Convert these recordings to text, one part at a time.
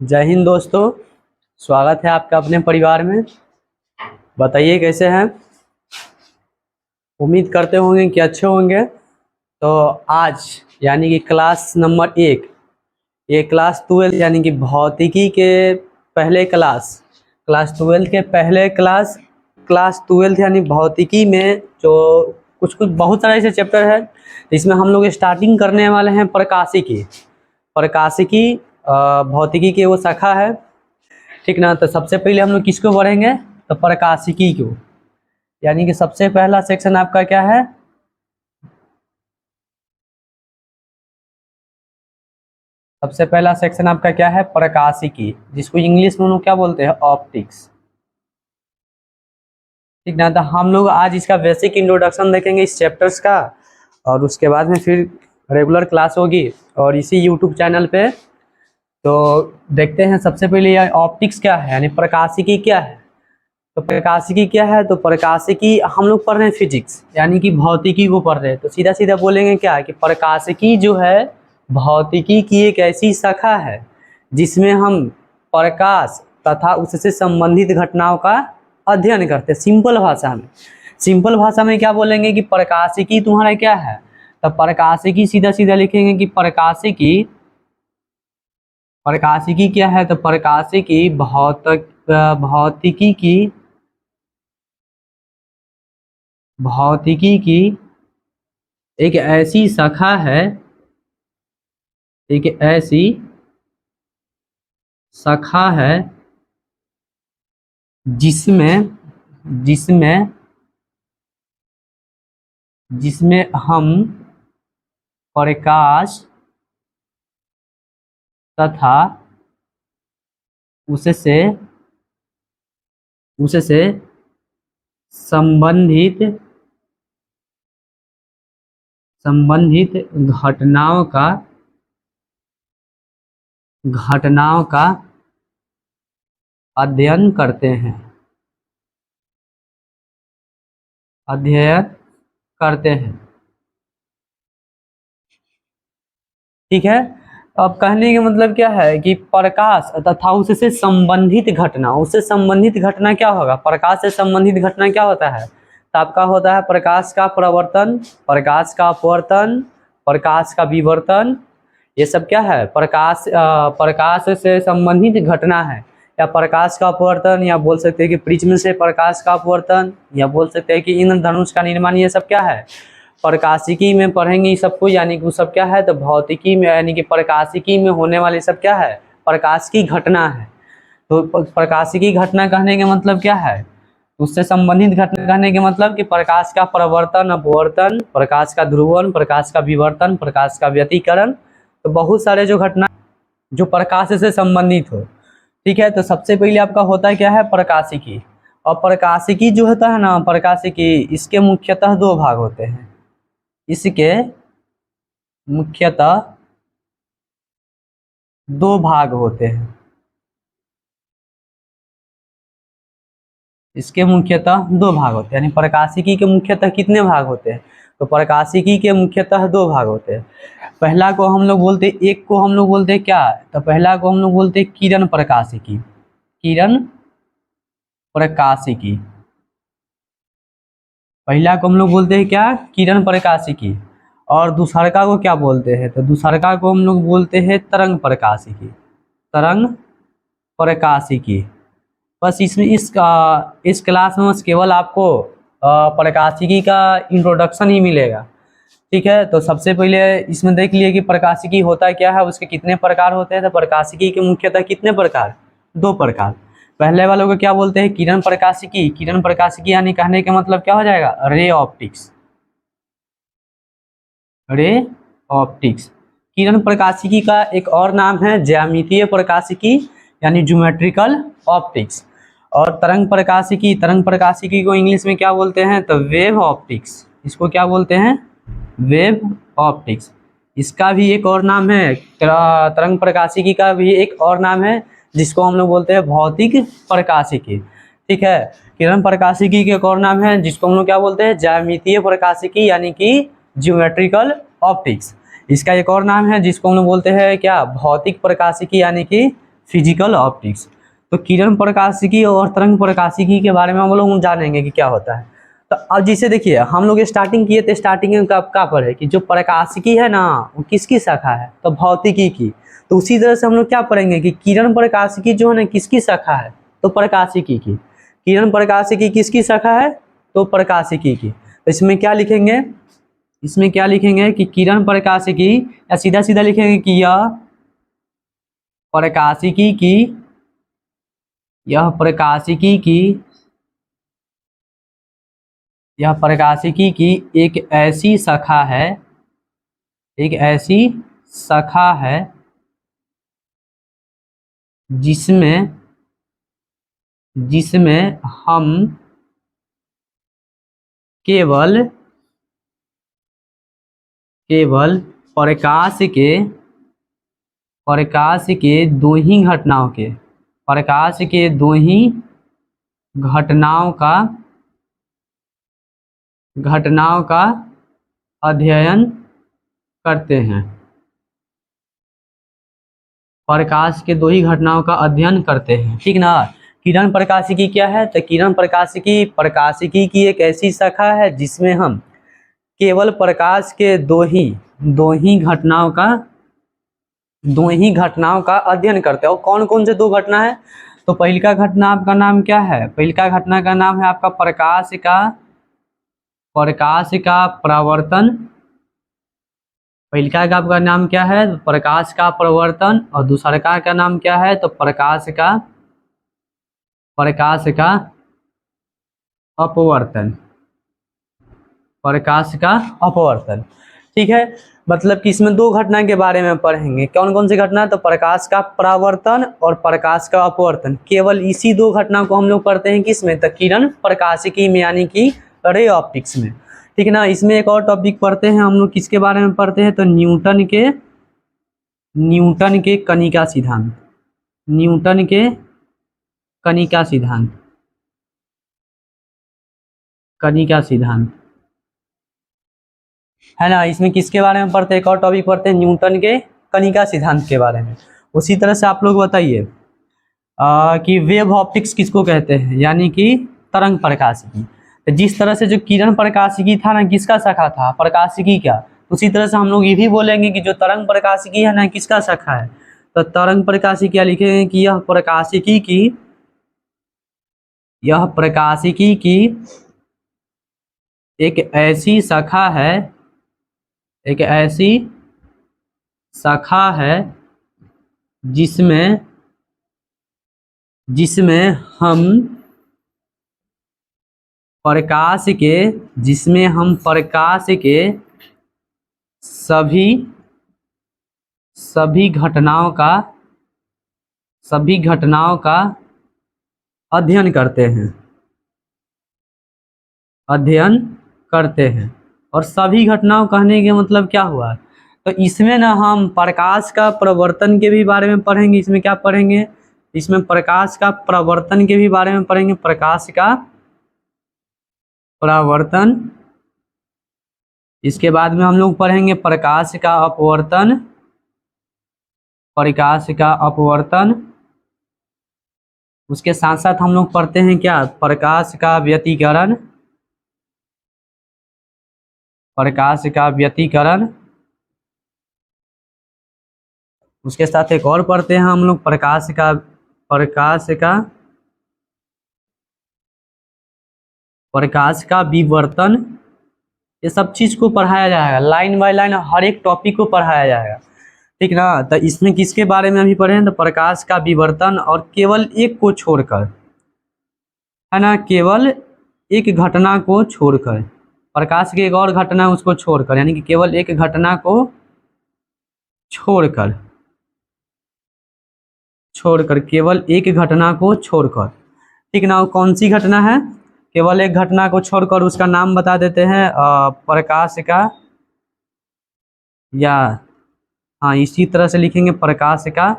जय हिंद दोस्तों। स्वागत है आपका अपने परिवार में। बताइए कैसे हैं। उम्मीद करते होंगे कि अच्छे होंगे। तो आज यानी कि क्लास नंबर 1, ये क्लास 12 यानी कि भौतिकी के पहले क्लास 12 के पहले क्लास 12 यानी भौतिकी में जो कुछ बहुत सारे ऐसे चैप्टर है। इसमें हम लोग स्टार्टिंग करने वाले हैं प्रकाशिकी भौतिकी की वो शाखा है, ठीक ना। तो सबसे पहले हम लोग किसको पढ़ेंगे, तो प्रकाशिकी को। यानी कि सबसे पहला सेक्शन आपका क्या है, सबसे पहला सेक्शन आपका क्या है, प्रकाशिकी, जिसको इंग्लिश में हम लोग क्या बोलते हैं, ऑप्टिक्स, ठीक ना। तो हम लोग आज इसका बेसिक इंट्रोडक्शन देखेंगे इस चैप्टर्स का, और उसके बाद में फिर रेगुलर क्लास होगी और इसी यूट्यूब चैनल पे। तो देखते हैं सबसे पहले ये ऑप्टिक्स क्या है, यानी प्रकाशिकी क्या है। तो प्रकाशिकी क्या है, तो प्रकाशिकी हम लोग पढ़ रहे हैं फिजिक्स यानी कि भौतिकी को पढ़ रहे हैं। तो सीधा सीधा बोलेंगे क्या कि प्रकाशिकी जो है भौतिकी की एक ऐसी शाखा है जिसमें हम प्रकाश तथा उससे संबंधित घटनाओं का अध्ययन करते हैं। सिंपल भाषा में क्या बोलेंगे कि प्रकाशिकी तुम्हारा क्या है। तो प्रकाशिकी सीधा सीधा लिखेंगे कि प्रकाशिकी क्या है। तो प्रकाशिकी भौतिकी की एक ऐसी शाखा है, एक ऐसी शाखा है जिसमें जिसमें जिसमें हम प्रकाश तथा उससे संबंधित घटनाओं का अध्ययन करते हैं। ठीक है। अब कहने का मतलब क्या है कि प्रकाश तथा उससे संबंधित घटना क्या होगा, प्रकाश से संबंधित घटना क्या होता है। तो आपका होता है प्रकाश का प्रवर्तन, प्रकाश का अपवर्तन, प्रकाश का विवर्तन। ये सब क्या है, प्रकाश से संबंधित घटना है। या प्रकाश का अपवर्तन, या बोल सकते हैं कि प्रिज्म से प्रकाश का अपवर्तन, या बोल सकते हैं कि इंद्रधनुष का निर्माण। ये सब क्या है, प्रकाशिकी में पढ़ेंगे ये सबको। यानी कि वो सब क्या है, तो भौतिकी में यानी कि प्रकाशिकी में होने वाले सब क्या है, प्रकाश की घटना है। तो प्रकाशिकी घटना कहने के मतलब क्या है, उससे संबंधित घटना कहने के मतलब कि प्रकाश का प्रवर्तन, अपवर्तन, प्रकाश का ध्रुवण, प्रकाश का विवर्तन, प्रकाश का व्यतिकरण। तो बहुत सारे जो घटना जो प्रकाश से संबंधित हो, ठीक है। तो सबसे पहले आपका होता है क्या है, प्रकाशिकी। और प्रकाशिकी जो होता है ना, प्रकाशिकी, इसके मुख्यतः दो भाग होते हैं। इसके मुख्यतः दो भाग होते हैं। यानी प्रकाशिकी के मुख्यतः कितने भाग होते हैं, तो प्रकाशिकी के मुख्यतः दो भाग होते हैं। पहला को हम लोग बोलते हैं, एक को हम लोग बोलते हैं क्या, तो पहला को हम लोग बोलते हैं किरण प्रकाशिकी। पहला को हम लोग बोलते हैं क्या, किरण प्रकाशिकी। और दूसरका को क्या बोलते हैं, तो दूसरका को हम लोग बोलते हैं तरंग प्रकाशिकी। बस इसमें इस क्लास में बस केवल आपको प्रकाशिकी का इंट्रोडक्शन ही मिलेगा, ठीक है। तो सबसे पहले इसमें देख लिए कि प्रकाशिकी होता क्या है, उसके कितने प्रकार होते हैं। तो प्रकाशिकी के मुख्यतः कितने प्रकार, दो प्रकार। पहले वालों को क्या बोलते हैं, किरण प्रकाशिकी यानी कहने का मतलब क्या हो जाएगा, रे ऑप्टिक्स। किरण प्रकाशिकी का एक और नाम है ज्यामितीय प्रकाशिकी यानी ज्योमेट्रिकल ऑप्टिक्स। और तरंग प्रकाशिकी को इंग्लिश में क्या बोलते हैं, तो वेव ऑप्टिक्स। इसको क्या बोलते हैं, वेव ऑप्टिक्स। इसका भी एक और नाम है, तरंग प्रकाशिकी का भी एक और नाम है जिसको हम लोग बोलते हैं भौतिक प्रकाशिकी, ठीक है। किरण प्रकाशिकी के एक और नाम है जिसको हम लोग क्या बोलते हैं, ज्यामितीय प्रकाशिकी यानी कि ज्योमेट्रिकल ऑप्टिक्स। इसका एक और नाम है जिसको हम लोग बोलते हैं क्या, भौतिक प्रकाशिकी यानी कि फिजिकल ऑप्टिक्स। तो किरण प्रकाशिकी और तरंग प्रकाशिकी के बारे में हम लोग जानेंगे कि क्या होता है। तो अब जिसे देखिए हम लोग स्टार्टिंग किए थे, स्टार्टिंग में क्या पढ़े कि जो प्रकाशिकी है ना वो किसकी शाखा है, तो भौतिकी की। तो उसी तरह से हम लोग क्या पढ़ेंगे कि किरण प्रकाशिकी जो है ना किसकी शाखा है, तो प्रकाशिकी की। किरण प्रकाशिकी किसकी शाखा है, तो प्रकाशिकी की। तो इसमें क्या लिखेंगे, इसमें क्या लिखेंगे कि किरण प्रकाशिकी, या सीधा सीधा लिखेंगे कि प्रकाशिकी की यह प्रकाशिकी की यह प्रकाशिकी की एक ऐसी शाखा है, एक ऐसी शाखा है जिसमें जिसमें हम केवल केवल प्रकाश के दो ही घटनाओं के प्रकाश के दो ही घटनाओं का अध्ययन करते हैं। प्रकाश के दो ही घटनाओं का अध्ययन करते हैं, ठीक ना। किरण प्रकाशिकी क्या है, तो किरण प्रकाशिकी की एक ऐसी शाखा है जिसमें हम केवल प्रकाश के दो ही घटनाओं का अध्ययन करते हैं। और कौन कौन से दो घटना है, तो पहली का घटना आपका नाम क्या है, पहली का घटना का नाम है आपका प्रकाश का प्रवर्तन। पहली का आपका नाम क्या है, प्रकाश का प्रवर्तन। और दूसरा का नाम क्या है, तो प्रकाश का अपवर्तन। प्रकाश का अपवर्तन, ठीक है। मतलब कि इसमें दो घटना के बारे में पढ़ेंगे। कौन कौन सी घटना, तो प्रकाश का परावर्तन और प्रकाश का अपवर्तन। केवल इसी दो घटना को हम लोग पढ़ते हैं किसमें, तो किरण प्रकाशिकी में, यानी कि रे ऑप्टिक्स में, ठीक है ना। इसमें एक और टॉपिक पढ़ते हैं हम लोग, किसके बारे में पढ़ते हैं, तो न्यूटन के कणिका सिद्धांत। न्यूटन के कणिका सिद्धांत है ना। इसमें किसके बारे में पढ़ते हैं, एक और टॉपिक पढ़ते हैं न्यूटन के कणिका सिद्धांत के बारे में। उसी तरह से आप लोग बताइए कि वेव ऑप्टिक्स किसको कहते हैं, यानी कि तरंग प्रकाशिकी। तो जिस तरह से जो किरण प्रकाशिकी था ना किसका शाखा था, प्रकाशिकी का, उसी तरह से हम लोग ये भी बोलेंगे कि जो तरंग प्रकाशिकी है ना किसका शाखा है, तो तरंग प्रकाशिकी क्या लिखेंगे कि यह प्रकाशिकी की एक ऐसी शाखा है जिसमें हम प्रकाश के सभी घटनाओं का अध्ययन करते हैं। और सभी घटनाओं कहने के मतलब क्या हुआ, तो इसमें ना हम प्रकाश का प्रवर्तन के भी बारे में पढ़ेंगे। इसमें क्या पढ़ेंगे, इसमें प्रकाश का प्रवर्तन के भी बारे में पढ़ेंगे, प्रकाश का प्रवर्तन। इसके बाद में हम लोग पढ़ेंगे प्रकाश का अपवर्तन। उसके साथ साथ हम लोग पढ़ते हैं क्या, प्रकाश का व्यतिकरण। उसके साथ एक और पढ़ते हैं हम लोग प्रकाश का विवर्तन। ये सब चीज को पढ़ाया जाएगा, लाइन बाय लाइन हर एक टॉपिक को पढ़ाया जाएगा, ठीक ना। तो इसमें किसके बारे में अभी पढ़े हैं, तो प्रकाश का विवर्तन, और केवल एक को छोड़कर, है ना, केवल एक घटना को छोड़कर, प्रकाश की एक और घटना उसको छोड़कर, यानी कि केवल एक घटना को छोड़कर केवल एक घटना को छोड़कर, ठीक ना। वो कौन सी घटना है, केवल एक घटना को छोड़कर, उसका नाम बता देते हैं प्रकाश का, या हाँ इसी तरह से लिखेंगे प्रकाश का,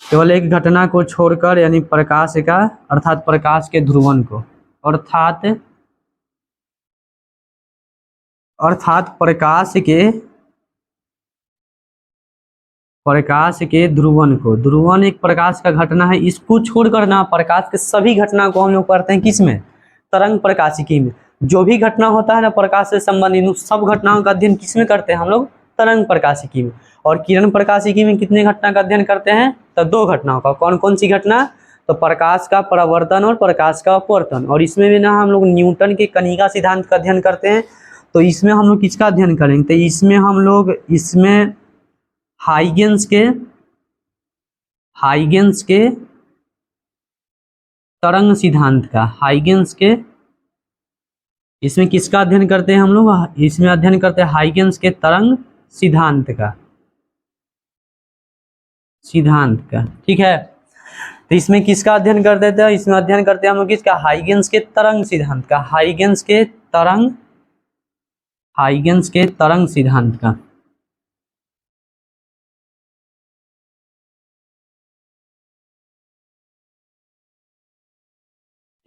केवल एक घटना को छोड़कर, यानी प्रकाश का, अर्थात प्रकाश के ध्रुवण को, अर्थात प्रकाश के ध्रुवन को, ध्रुवन एक प्रकाश का घटना है, इसको छोड़कर ना प्रकाश के सभी घटना को हम लोग पढ़ते हैं किसमें, तरंग प्रकाशिकी में। जो भी घटना होता है ना प्रकाश से संबंधित उन सब घटनाओं का अध्ययन किसमें करते हैं हम लोग, तरंग प्रकाशिकी में। और किरण प्रकाशिकी में कितने घटना का अध्ययन करते हैं, तो 2 घटनाओं का। कौन कौन सी घटना, तो प्रकाश का परावर्तन और प्रकाश का अपवर्तन। और इसमें भी ना हम लोग न्यूटन के कनिका सिद्धांत का अध्ययन करते हैं। तो इसमें हम लोग किसका अध्ययन करेंगे, तो इसमें हम लोग हाइगेंस के तरंग सिद्धांत का, हाइगेंस के, इसमें किसका अध्ययन करते हैं हम लोग, इसमें अध्ययन करते हैं हाइगेंस के तरंग सिद्धांत का, ठीक है। तो इसमें किसका अध्ययन कर देते हैं, इसमें अध्ययन करते हैं हम लोग किसका, हाइगेंस के तरंग सिद्धांत का, हाइगेंस के तरंग सिद्धांत का।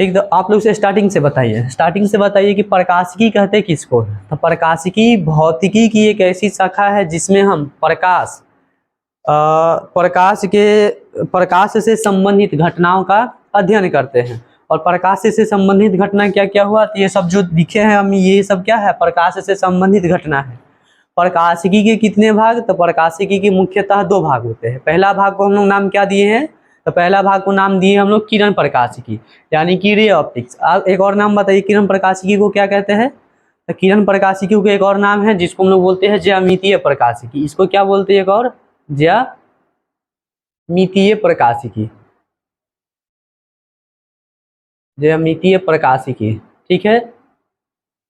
ठीक, तो आप लोग से स्टार्टिंग से बताइए कि प्रकाशिकी कहते किसको है। तो प्रकाशिकी भौतिकी की एक ऐसी शाखा है जिसमें हम प्रकाश से संबंधित घटनाओं का अध्ययन करते हैं। और प्रकाश से संबंधित घटना क्या क्या हुआ, तो ये सब जो दिखे हैं हम, ये सब क्या है, प्रकाश से संबंधित घटना है। प्रकाशिकी के कितने भाग, तो प्रकाशिकी के मुख्यतः 2 भाग होते हैं। पहला भाग को हम लोग नाम क्या दिए हैं, तो पहला भाग को नाम दिए हम लोग किरण प्रकाशिकी, यानी कि रे ऑप्टिक्स। एक और नाम बताइए किरण प्रकाशिकी को क्या कहते हैं, तो किरण प्रकाशिकी को एक और नाम है जिसको हम लोग बोलते हैं ज्यामितीय प्रकाशिकी। इसको क्या बोलते हैं, एक और ज्यामितीय प्रकाशिकी, ठीक है।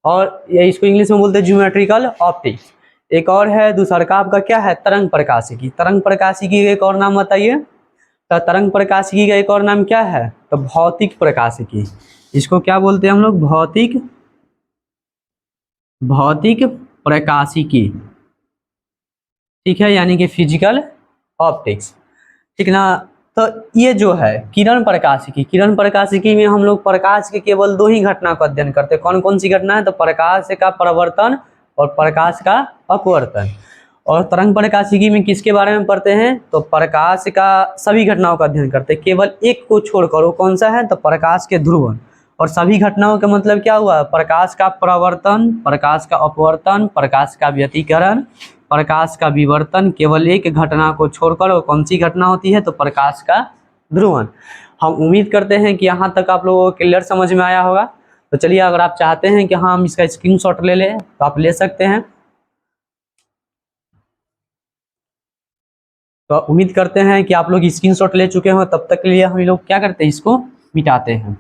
और ये इसको इंग्लिश में बोलते हैं ज्योमेट्रिकल ऑप्टिक्स। एक और है दूसरा का आपका क्या है, तरंग प्रकाशिकी। तरंग प्रकाशिकी का एक और नाम बताइए, तो तरंग प्रकाशिकी का एक और नाम क्या है, तो भौतिक प्रकाशिकी। इसको क्या बोलते हैं हम लोग, भौतिक प्रकाशिकी, ठीक है, यानी कि फिजिकल ऑप्टिक्स, ठीक ना। तो ये जो है किरण प्रकाशिकी में हम लोग प्रकाश के केवल 2 ही घटना का अध्ययन करते हैं। कौन कौन सी घटना है, तो प्रकाश का परावर्तन और प्रकाश का अपवर्तन। और तरंग प्रकाशिकी में किसके बारे में पढ़ते हैं, तो प्रकाश का सभी घटनाओं का अध्ययन करते हैं, केवल एक को छोड़कर। वो कौन सा है, तो प्रकाश के ध्रुवन। और सभी घटनाओं का मतलब क्या हुआ, प्रकाश का परावर्तन, प्रकाश का अपवर्तन, प्रकाश का व्यतिकरण, प्रकाश का विवर्तन। केवल एक घटना को छोड़कर वो कौन सी घटना होती है, तो प्रकाश का ध्रुवन। हम उम्मीद करते हैं कि यहाँ तक आप लोगों को क्लियर समझ में आया होगा। तो चलिए, अगर आप चाहते हैं कि हाँ हम इसका स्क्रीनशॉट ले लें तो आप ले सकते हैं। तो उम्मीद करते हैं कि आप लोग स्क्रीनशॉट ले चुके हो। तब तक के लिए हम लोग क्या करते हैं, इसको मिटाते हैं।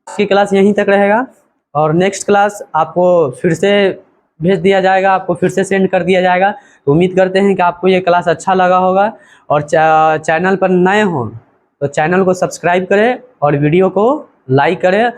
की क्लास यहीं तक रहेगा और नेक्स्ट क्लास आपको फिर से भेज दिया जाएगा, आपको फिर से सेंड कर दिया जाएगा। तो उम्मीद करते हैं कि आपको ये क्लास अच्छा लगा होगा। और चैनल पर नए हो तो चैनल को सब्सक्राइब करें और वीडियो को लाइक करें। और